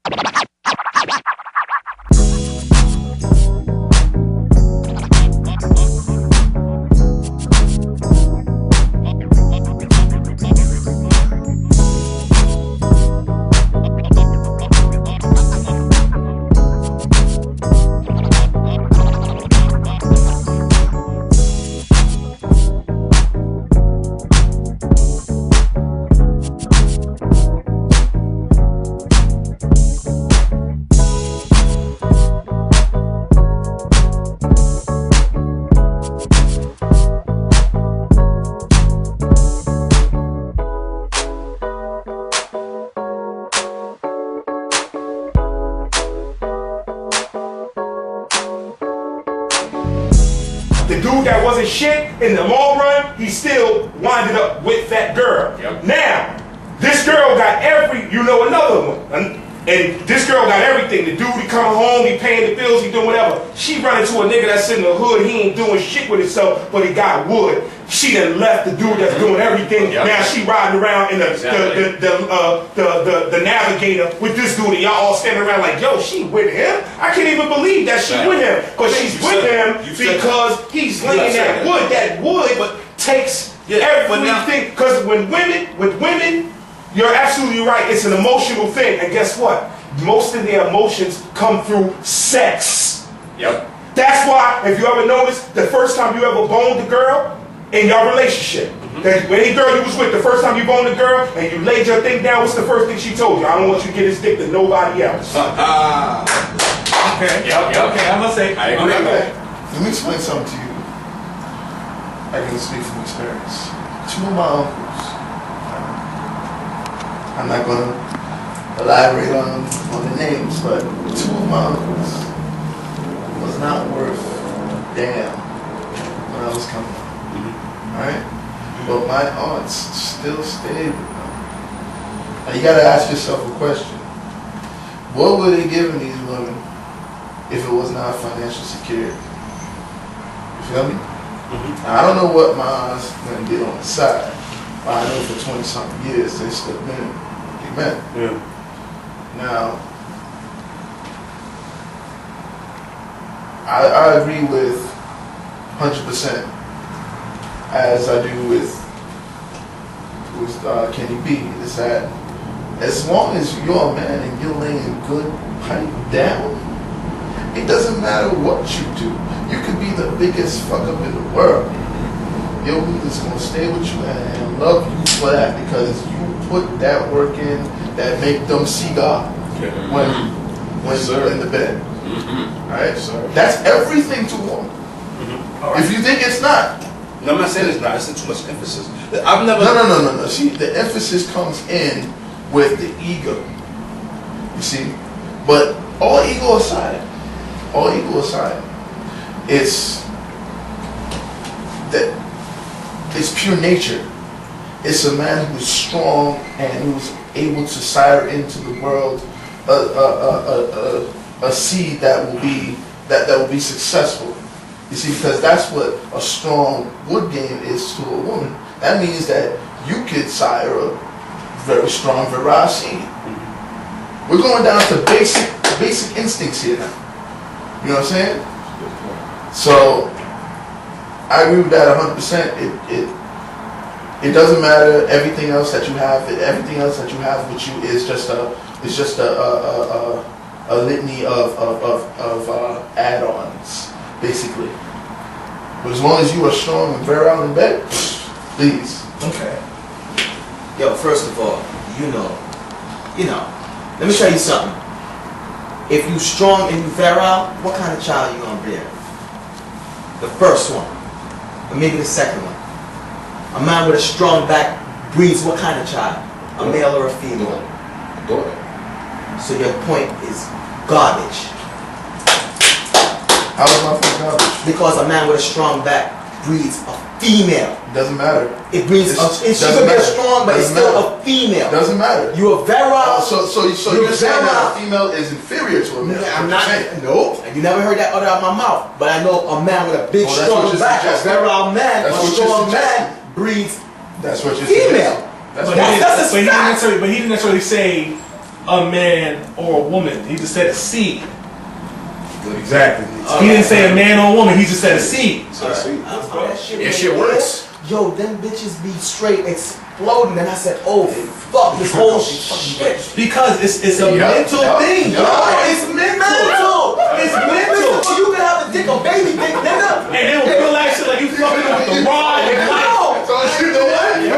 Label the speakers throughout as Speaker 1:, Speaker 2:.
Speaker 1: The dude that wasn't shit, in the long run, he still winded up with that girl.
Speaker 2: Yep.
Speaker 1: Now, this girl got another one. And this girl got everything. The dude, he coming home, he paying the bills, he doing whatever. She run into a nigga that's in the hood, he ain't doing shit with himself, but he got wood. She done left the dude that's doing everything.
Speaker 2: Yep.
Speaker 1: Now she riding around in the Navigator with this dude, and y'all all standing around like, yo, she with him? I can't even believe that she with him. But she's with him because he's laying that wood. That wood takes everything. Because with women, you're absolutely right. It's an emotional thing. And guess what? Most of their emotions come through sex.
Speaker 2: Yep.
Speaker 1: That's why, if you ever notice, the first time you ever boned a girl in your relationship, any girl you was with, the first time you boned a girl and you laid your thing down, what's the first thing she told you? I don't want you to get this dick to nobody else.
Speaker 2: Okay. Yep. Okay, I must say, I agree.
Speaker 3: Let me explain something to you. I can speak from experience. Two of my uncles, I'm not going to elaborate on the names, but two of my uncles was not worth damn when I was coming up. Alright? But my aunts still stayed with them. Now you gotta ask yourself a question. What were they giving these women if it was not financial security? You feel me? Now, I don't know what my aunts gonna get on the side, but I know for 20-something years they still been men.
Speaker 1: Yeah.
Speaker 3: Now, I agree with 100%, as I do with Kenny B, is that as long as you're a man and you're laying good pipe down, it doesn't matter what you do. You could be the biggest fuck up in the world. Your woman is gonna stay with you and love you for that because you put that work in that make them see God when you're in the bed. Alright? That's everything to a woman.
Speaker 1: Right.
Speaker 3: If you think it's not.
Speaker 2: No, I'm not saying it's not. It's too much emphasis. I've never.
Speaker 3: No. See, the emphasis comes in with the ego. You see? But all ego aside, it's pure nature. It's a man who's strong and who's able to sire into the world a seed that will be successful. You see, because that's what a strong wood game is to a woman. That means that you could sire a very strong virile seed. We're going down to basic instincts here now. You know what I'm saying? So I agree with that 100%. It doesn't matter. Everything else that you have with you is just a litany of add-ons, basically. But as long as you are strong and virile in bed, please.
Speaker 4: Okay. Yo, first of all, you know, let me tell you something. If you strong and you virile, what kind of child you gonna bear? The first one, or maybe the second one. A man with a strong back breeds what kind of child? A male or a female?
Speaker 3: Daughter.
Speaker 4: So your point is garbage.
Speaker 3: How is my point garbage?
Speaker 4: Because a man with a strong back breeds a female.
Speaker 3: Doesn't matter.
Speaker 4: It breeds she could be strong, but it's still a female.
Speaker 3: Doesn't matter.
Speaker 4: You're virile.
Speaker 3: So you're saying that a female is inferior to a male?
Speaker 4: I'm not. No, you never heard that out of my mouth. But I know a man with a big, strong back, a virile man, a strong man breeds
Speaker 3: that's what you're
Speaker 4: female.
Speaker 3: That's
Speaker 2: But he didn't necessarily say a man or a woman. He just said a seed.
Speaker 1: Exactly.
Speaker 2: He didn't say a man or a woman. He just said a seed.
Speaker 1: That shit works.
Speaker 4: Yo, them bitches be straight exploding, and I said, oh fuck this whole shit.
Speaker 2: Because it's a mental thing,
Speaker 4: Yo, it's mental. It's mental. You can have a dick, a baby dick, nigga.
Speaker 2: And they will feel like shit like you fucking with the rod and light.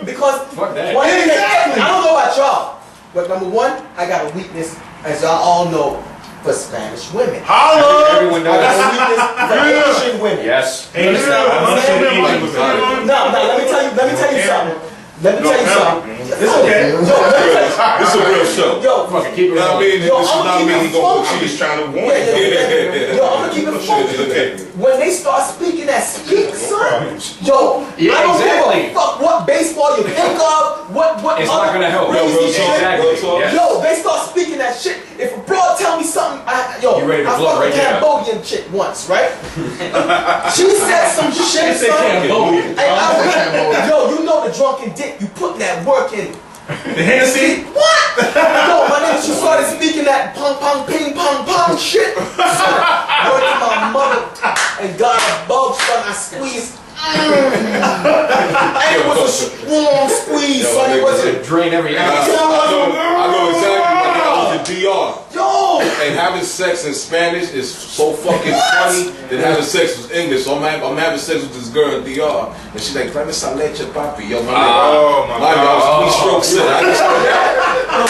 Speaker 4: Because
Speaker 2: Fuck that.
Speaker 4: one thing I don't know about y'all, but number one, I got a weakness, as y'all all know, for Spanish women.
Speaker 1: Holla!
Speaker 2: Everyone
Speaker 4: I got
Speaker 2: knows.
Speaker 4: a weakness for Asian women.
Speaker 2: Yes.
Speaker 4: You understand what I'm saying? No, let me tell you something. Let me tell you something.
Speaker 2: It's okay.
Speaker 4: Yo, let me tell you something.
Speaker 1: This is a real show.
Speaker 4: Yo,
Speaker 2: Fucking keep it
Speaker 1: You know what I
Speaker 2: going.
Speaker 1: mean?
Speaker 4: Yo,
Speaker 1: This is
Speaker 4: I'ma
Speaker 1: not
Speaker 4: keep
Speaker 1: me
Speaker 4: it
Speaker 1: going.
Speaker 4: funky.
Speaker 1: She's trying to warn
Speaker 4: Yeah,
Speaker 1: you.
Speaker 4: yo, I'm gonna keep it funky. When they start speaking that speak, son, yo,
Speaker 2: Yeah,
Speaker 4: I don't
Speaker 2: exactly.
Speaker 4: give a fuck what baseball you think of, what
Speaker 2: It's
Speaker 4: other
Speaker 2: not gonna help.
Speaker 4: crazy
Speaker 1: Yo, real
Speaker 4: shit.
Speaker 1: talk,
Speaker 2: Exactly.
Speaker 1: real talk.
Speaker 2: Yes.
Speaker 4: Yo, they start speaking that shit. If a broad tell me something,
Speaker 2: You ready to
Speaker 4: I
Speaker 2: blow
Speaker 4: fucked
Speaker 2: right
Speaker 4: a
Speaker 2: there.
Speaker 4: Cambodian chick once, right? She said some shit,
Speaker 2: Say
Speaker 4: son.
Speaker 2: Cambodian.
Speaker 4: Hey, yo, you know the drunken dick, you put that work in.
Speaker 2: The Hennessy.
Speaker 4: What? Yo, my nigga, she started speaking that pong pong ping pong pong shit. Word to my mother and God above, son, I squeezed. And it was a strong squeeze, son. It was a
Speaker 2: Drain every
Speaker 5: I
Speaker 2: ounce.
Speaker 5: know exactly what that was in DR.
Speaker 4: yo.
Speaker 5: And having sex in Spanish is so fucking funny than having sex with English. So I'm having sex with this girl in DR, and she's like, "Tráeme esa leche, papi." Yo, my
Speaker 1: Oh, my
Speaker 5: nigga, I was
Speaker 1: God.
Speaker 5: 3 strokes in. I just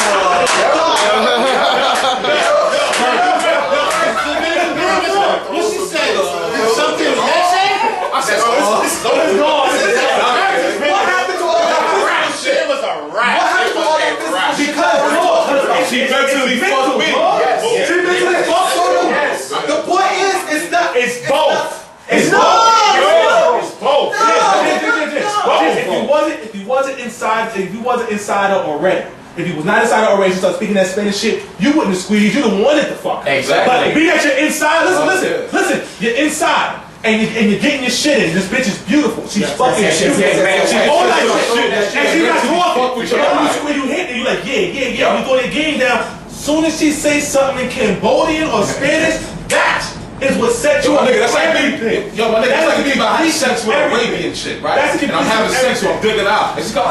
Speaker 1: What she said? Something I said, oh, this is gone.
Speaker 4: What happened to all that physical shit?
Speaker 1: It was a rap.
Speaker 4: What happened to all that physical shit?
Speaker 2: Because
Speaker 1: She mentally fucked me.
Speaker 4: She mentally fucked with him.
Speaker 2: Yes.
Speaker 4: The point is, it's not.
Speaker 2: It's both.
Speaker 4: It's
Speaker 2: both.
Speaker 4: not.
Speaker 2: It's both.
Speaker 4: No.
Speaker 2: If you wasn't inside her already, if you was not inside her already, she started speaking that Spanish shit, you wouldn't have squeezed. You'd have wanted the fuck.
Speaker 5: Exactly.
Speaker 2: But being that you're inside, listen. You're inside. And you're getting your shit in. This bitch is beautiful. She's fucking beautiful. She's all that shit. And she's not talking. When you hit, you're like, yeah. You throw your game down. Soon as she says something in Cambodian or Spanish, that is what set you
Speaker 5: Yo,
Speaker 2: up.
Speaker 5: my nigga, that's like me.
Speaker 2: Everything.
Speaker 5: Yo, my nigga, that's like me about having
Speaker 2: Everything.
Speaker 5: sex with Arabian shit, right?
Speaker 2: That's the
Speaker 5: And I'm having sex with
Speaker 2: everything.
Speaker 5: digging out. And she go,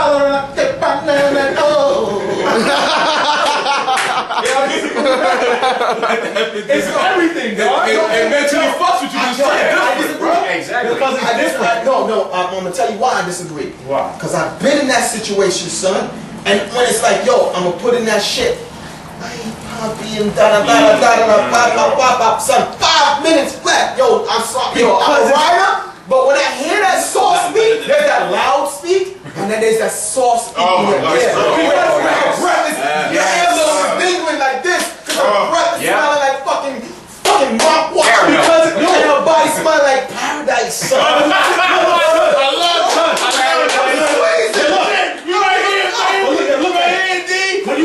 Speaker 2: It's everything, dog.
Speaker 5: and mentally fucks with you. Just
Speaker 4: I disagree.
Speaker 2: Exactly. Because it's
Speaker 4: I
Speaker 2: different.
Speaker 4: No, I'm gonna tell you why I disagree.
Speaker 2: Why?
Speaker 4: Because I've been in that situation, son. And when it's like, yo, I'm gonna put in that shit. Ay, papi, and da da da da da da da da, son. 5 minutes flat. Yo, I'm sorry. Yo, I'm a rider. But when I hear that soft speak, there's that loud speak, and then there's that soft speak.
Speaker 1: Oh,
Speaker 4: in your
Speaker 1: nice.
Speaker 4: ear.
Speaker 1: Oh,
Speaker 4: Your breath is, your earlobe is dingling like this, because her breath is smelling like fucking mouthwash.
Speaker 2: Caramel.
Speaker 4: Because and her body smelling like paradise, son.
Speaker 2: When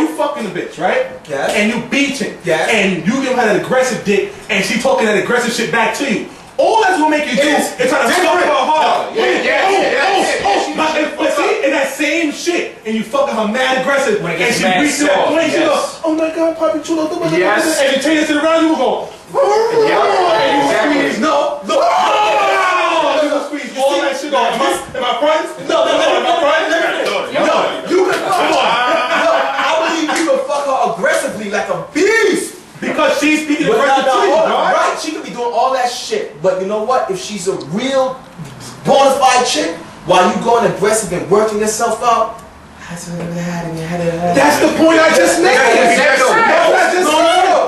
Speaker 2: you fucking the bitch, right?
Speaker 4: Yes.
Speaker 2: And you beating.
Speaker 4: Yes.
Speaker 2: And you give her that aggressive dick, and she talking that aggressive shit back to you. All that's gonna make you do is try to fuck her hard. But see, in that same shit, and you fucking her mad aggressive,
Speaker 6: When it
Speaker 2: and
Speaker 6: gets
Speaker 2: she
Speaker 6: mad
Speaker 2: reaches that
Speaker 6: soft,
Speaker 2: point, she
Speaker 6: yes.
Speaker 2: goes, "Oh my God, Papi Chulo,"
Speaker 6: Yes.
Speaker 2: and you turn it to the round, you will go,
Speaker 6: Yeah, exactly.
Speaker 4: No, look.
Speaker 2: "Oh!" You gonna squeeze all that shit on. Am I friends?
Speaker 4: No,
Speaker 2: Am I friends?
Speaker 4: No, you can fuck her. No, I believe you can fuck her aggressively like a beast.
Speaker 2: Because she's speaking
Speaker 4: But
Speaker 2: aggressive to you,
Speaker 4: hold on,
Speaker 2: right?
Speaker 4: right? She could be doing all that shit, but you know what? If she's a real bona fide chick, while you going aggressive and working yourself out,
Speaker 2: That's the point I just made.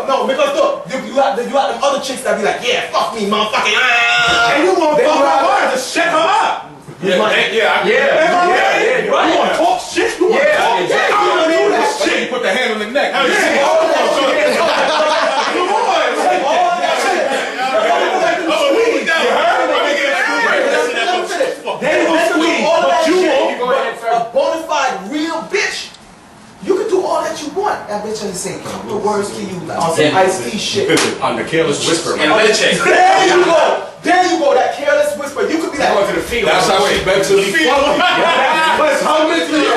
Speaker 4: No, because look, you got them other chicks that be like, yeah, fuck me, motherfucking.
Speaker 2: And you want to fuck her hard, just shut her up.
Speaker 1: Yeah,
Speaker 2: You want to talk shit? You want to talk shit? I don't want to do that
Speaker 5: shit.
Speaker 2: shit.
Speaker 5: You put the hand on the neck.
Speaker 2: They will squeeze, but you won't.
Speaker 4: A bona fide real bitch. You can do all that you want. That bitch only say a couple of words to you on some Ice-T shit.
Speaker 6: On the careless whisper.
Speaker 4: There you go. There you go. That careless whisper. You could be like,
Speaker 6: Going to the field.
Speaker 5: That's how she mentally fucked me.
Speaker 2: But how mentally?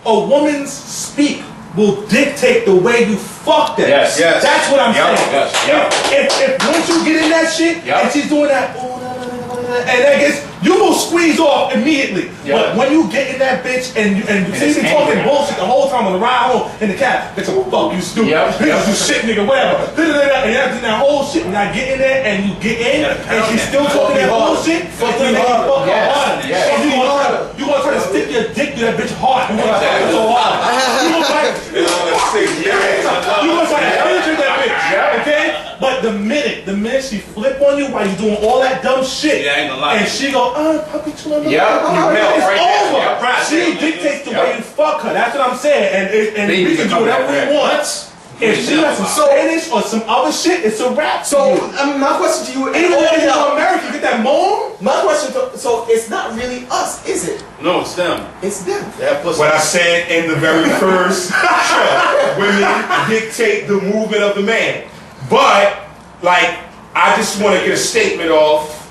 Speaker 2: a woman's speak will dictate the way you fuck them.
Speaker 6: Yes.
Speaker 2: That's what I'm saying.
Speaker 6: Yes.
Speaker 2: If once you get in that shit and she's doing that, and that gets, you will squeeze off immediately. But when you get in that bitch and you see me talking bullshit the whole time on the ride home in the cab, bitch, I'm fuck you stupid. Bitch, you shit nigga, whatever. And you're doing that whole shit. When I get in there and you get in and she's still talking that bullshit, fuck you harder. You gonna try to stick your dick to that bitch hard. You gonna try to so hard. You gonna try to penetrate that bitch. Okay? But the minute she flip on you while you doing all that dumb shit, and she go, puppy, it's over. She dictates the way you fuck her. That's what I'm saying. And we can do whatever we want. If she has some Spanish or some other shit, it's a rap.
Speaker 4: So my question to you,
Speaker 2: even if you're American, get that moan.
Speaker 4: My question, so it's not really us, is it?
Speaker 6: No, it's them.
Speaker 4: It's them.
Speaker 1: What I said in the very first show, women dictate the movement of the man. But, like, I just want to get a statement off,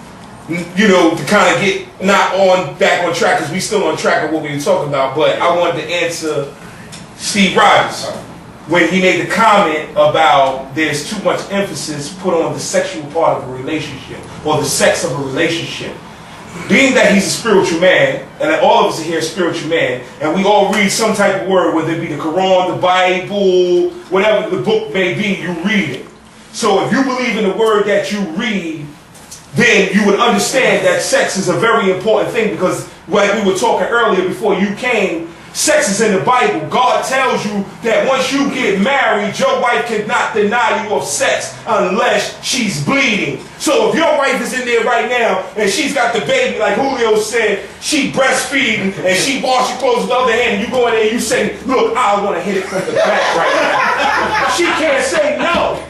Speaker 1: you know, to kind of get not back on track, because we still on track of what we were talking about, but I wanted to answer Steve Rogers when he made the comment about there's too much emphasis put on the sexual part of a relationship, or the sex of a relationship. Being that he's a spiritual man, and that all of us are here spiritual man, and we all read some type of word, whether it be the Quran, the Bible, whatever the book may be, you read it. So if you believe in the word that you read, then you would understand that sex is a very important thing, because like we were talking earlier before you came, sex is in the Bible. God tells you that once you get married, your wife cannot deny you of sex unless she's bleeding. So if your wife is in there right now and she's got the baby, like Julio said, she breastfeeding and she wash your clothes with the other hand, and you go in there and you say, look, I want to hit it from the back right now. She can't say no.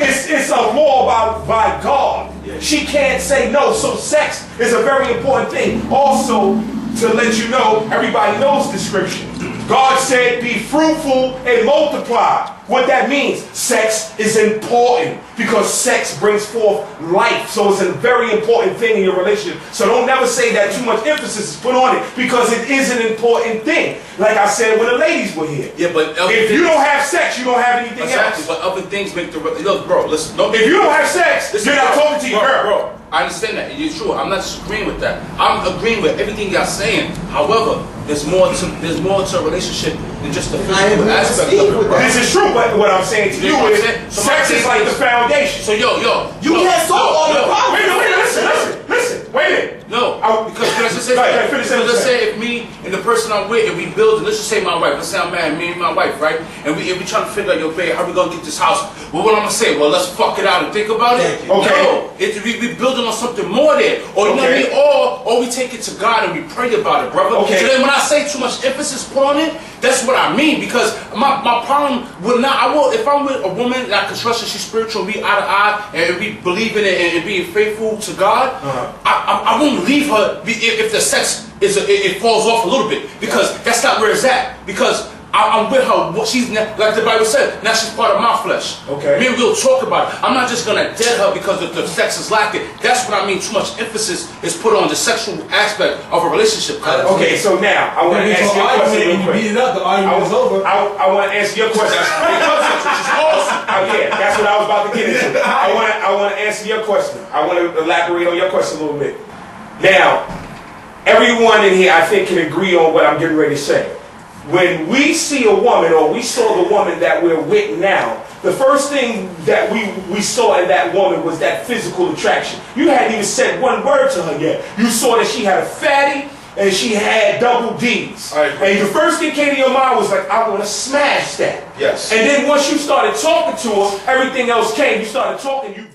Speaker 1: It's a law by God. She can't say no. So sex is a very important thing. Also, to let you know, everybody knows the scripture. God said, be fruitful and multiply. What that means, sex is important because sex brings forth life. So it's a very important thing in your relationship. So don't never say that too much emphasis is put on it, because it is an important thing. Like I said when the ladies were here.
Speaker 6: Yeah, but
Speaker 1: if you don't have sex, you don't have anything else.
Speaker 6: But other things make the look, bro. Listen,
Speaker 1: if you don't have sex, you're not talking to your girl,
Speaker 6: bro. I understand that. It's true. I'm not disagreeing with that. I'm agreeing with everything y'all saying. However, there's more to a relationship than just the physical aspect of it.
Speaker 1: This is true, but what I'm saying to you is sex is like the foundation.
Speaker 6: So you
Speaker 4: can't solve all the problems.
Speaker 1: Listen. Wait a minute.
Speaker 6: No, because let's say if me and the person I'm with, if we build, let's just say my wife, let's say I'm married, me and my wife, right? And we trying to figure out, yo, babe, how we gonna get this house? Well, what I'm gonna say? Well, let's fuck it out and think about it.
Speaker 1: Okay.
Speaker 6: No, we building on something more there, or you know what I mean? Or we take it to God and we pray about it, brother.
Speaker 1: Okay.
Speaker 6: So then when I say too much emphasis put on it, that's what I mean. Because my problem will not. If I'm with a woman that I can trust that she's spiritual, we eye to eye, and we believe in it and being faithful to God, I won't leave her if the sex it falls off a little bit, because that's not where it's at. Because I'm with her. She's like the Bible said. Now she's part of my flesh.
Speaker 1: Okay.
Speaker 6: Me and we'll talk about it. I'm not just gonna dead her because the sex is lacking. That's what I mean. Too much emphasis is put on the sexual aspect of a relationship.
Speaker 1: Okay, so now I want to ask you a question real quick.
Speaker 2: Beat it up, the argument is over.
Speaker 1: I want to answer your question. Yeah, that's what I was about to get into. I want to answer your question. I want to elaborate on your question a little bit. Now, everyone in here, I think, can agree on what I'm getting ready to say. When we see a woman, or we saw the woman that we're with now, the first thing that we saw in that woman was that physical attraction. You hadn't even said one word to her yet. You saw that she had a fatty and she had double D's. And the first thing came to your mind was like, I want to smash that.
Speaker 5: Yes.
Speaker 1: And then once you started talking to her, everything else came. You started talking.